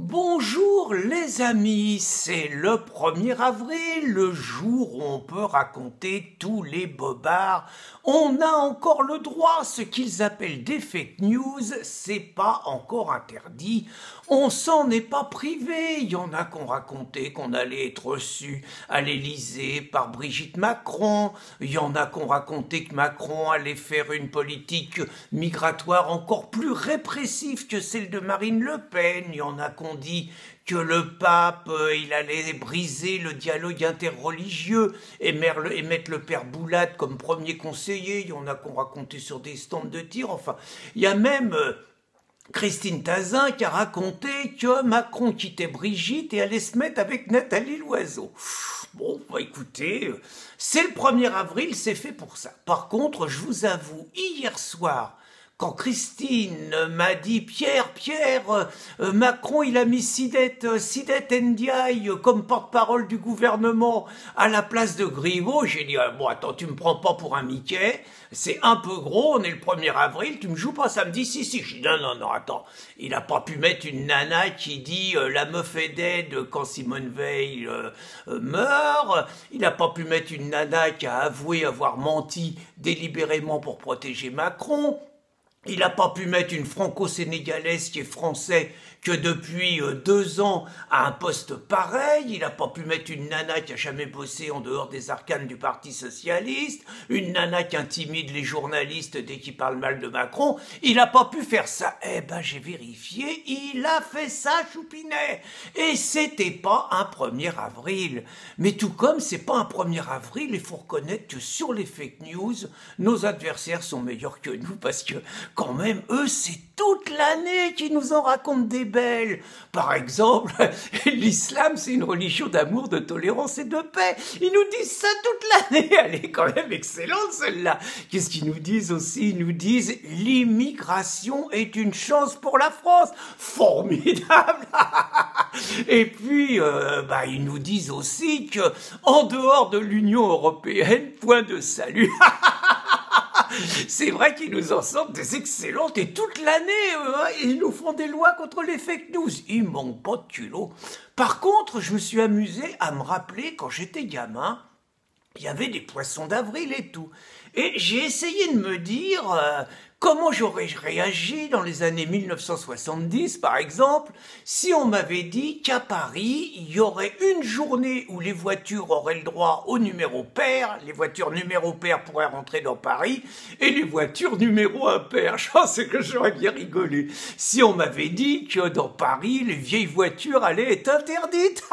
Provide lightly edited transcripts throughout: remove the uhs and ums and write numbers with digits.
Bonjour les amis, c'est le 1er avril, le jour où on peut raconter tous les bobards. On a encore le droit, ce qu'ils appellent des fake news, c'est pas encore interdit. On s'en est pas privé, il y en a qui ont raconté qu'on allait être reçu à l'Élysée par Brigitte Macron, il y en a qui ont raconté que Macron allait faire une politique migratoire encore plus répressive que celle de Marine Le Pen, il y en a qui ont dit que le pape, il allait briser le dialogue interreligieux et mettre le père Boulade comme premier conseiller. Il y en a qui ont raconté sur des stands de tir. Enfin, il y a même Christine Tazin qui a raconté que Macron quittait Brigitte et allait se mettre avec Nathalie Loiseau. Bon, bah écoutez, c'est le 1er avril, c'est fait pour ça. Par contre, je vous avoue, hier soir, quand Christine m'a dit « Pierre, Macron, il a mis Sidette Ndiaye comme porte-parole du gouvernement à la place de Griveaux », j'ai dit « Bon, attends, tu me prends pas pour un Mickey, c'est un peu gros, on est le 1er avril, tu me joues pas samedi ?» Si, je dis « Non, attends, il a pas pu mettre une nana qui dit la meuf est dead quand Simone Veil meurt, il a pas pu mettre une nana qui a avoué avoir menti délibérément pour protéger Macron. » Il n'a pas pu mettre une franco-sénégalaise qui est français que depuis 2 ans à un poste pareil. Il n'a pas pu mettre une nana qui a jamais bossé en dehors des arcanes du Parti Socialiste. Une nana qui intimide les journalistes dès qu'ils parlent mal de Macron. Il n'a pas pu faire ça. Eh ben, j'ai vérifié. Il a fait ça, Choupinet. Et c'était pas un 1er avril. Mais tout comme c'est pas un 1er avril, il faut reconnaître que sur les fake news, nos adversaires sont meilleurs que nous parce que quand même, eux, c'est toute l'année qu'ils nous en racontent des belles. Par exemple, l'islam, c'est une religion d'amour, de tolérance et de paix. Ils nous disent ça toute l'année. Elle est quand même excellente, celle-là. Qu'est-ce qu'ils nous disent aussi? Ils nous disent « L'immigration est une chance pour la France ». Formidable. Et puis, ils nous disent aussi que en dehors de l'Union européenne, point de salut. C'est vrai qu'ils nous en sortent des excellentes et toute l'année, ils nous font des lois contre les fake news. Ils manquent pas de culot. Par contre, je me suis amusé à me rappeler quand j'étais gamin, il y avait des poissons d'avril et tout. Et j'ai essayé de me dire comment j'aurais réagi dans les années 1970, par exemple, si on m'avait dit qu'à Paris, il y aurait une journée où les voitures auraient le droit au numéro pair, les voitures numéro pair pourraient rentrer dans Paris, et les voitures numéro impair. Je pense que j'aurais bien rigolé. Si on m'avait dit que dans Paris, les vieilles voitures allaient être interdites.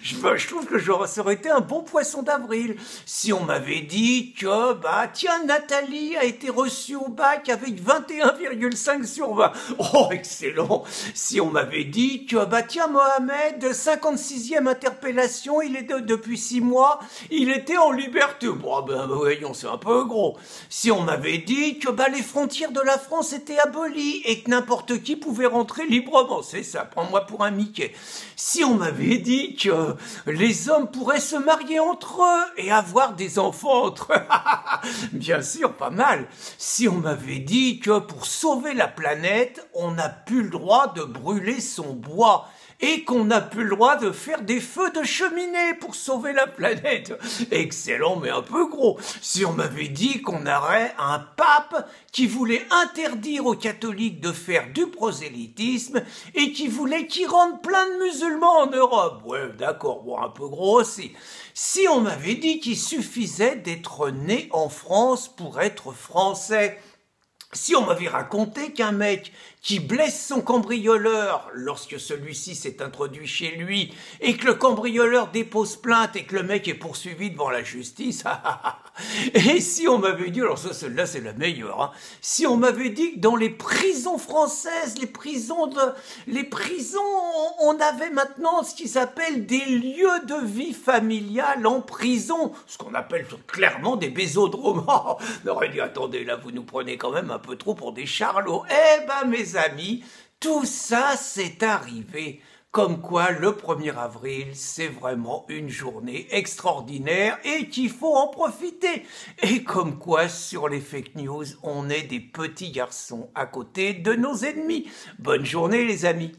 Je trouve que ça aurait été un bon poisson d'avril. Si on m'avait dit que, tiens, Nathalie a été reçue au bac avec 21,5 sur 20. Oh, excellent. Si on m'avait dit que, tiens, Mohamed, 56e interpellation, il est depuis 6 mois, il était en liberté. Bon, voyons, c'est un peu gros. Si on m'avait dit que, les frontières de la France étaient abolies et que n'importe qui pouvait rentrer librement, c'est ça, prends-moi pour un Mickey. Si on m'avait dit que les hommes pourraient se marier entre eux et avoir des enfants entre eux, bien sûr, pas mal. Si on m'avait dit que pour sauver la planète, on n'a plus le droit de brûler son bois et qu'on n'a plus le droit de faire des feux de cheminée pour sauver la planète. Excellent, mais un peu gros. Si on m'avait dit qu'on aurait un pape qui voulait interdire aux catholiques de faire du prosélytisme et qui voulait qu'il rentre plein de musulmans en Europe. Ouais, d'accord, bon, un peu gros aussi. Si on m'avait dit qu'il suffisait d'être né en France pour être français. Si on m'avait raconté qu'un mec qui blesse son cambrioleur lorsque celui-ci s'est introduit chez lui et que le cambrioleur dépose plainte et que le mec est poursuivi devant la justice, et si on m'avait dit, alors ça, celle-là, c'est la meilleure, si on m'avait dit que dans les prisons françaises, on avait maintenant ce qu'ils appellent des lieux de vie familiale en prison, ce qu'on appelle clairement des bésodromes. On aurait dit, attendez, là, vous nous prenez quand même un peu trop pour des charlots. Eh ben, mes amis, tout ça, c'est arrivé. Comme quoi, le 1er avril, c'est vraiment une journée extraordinaire et qu'il faut en profiter. Et comme quoi, sur les fake news, on est des petits garçons à côté de nos ennemis. Bonne journée, les amis.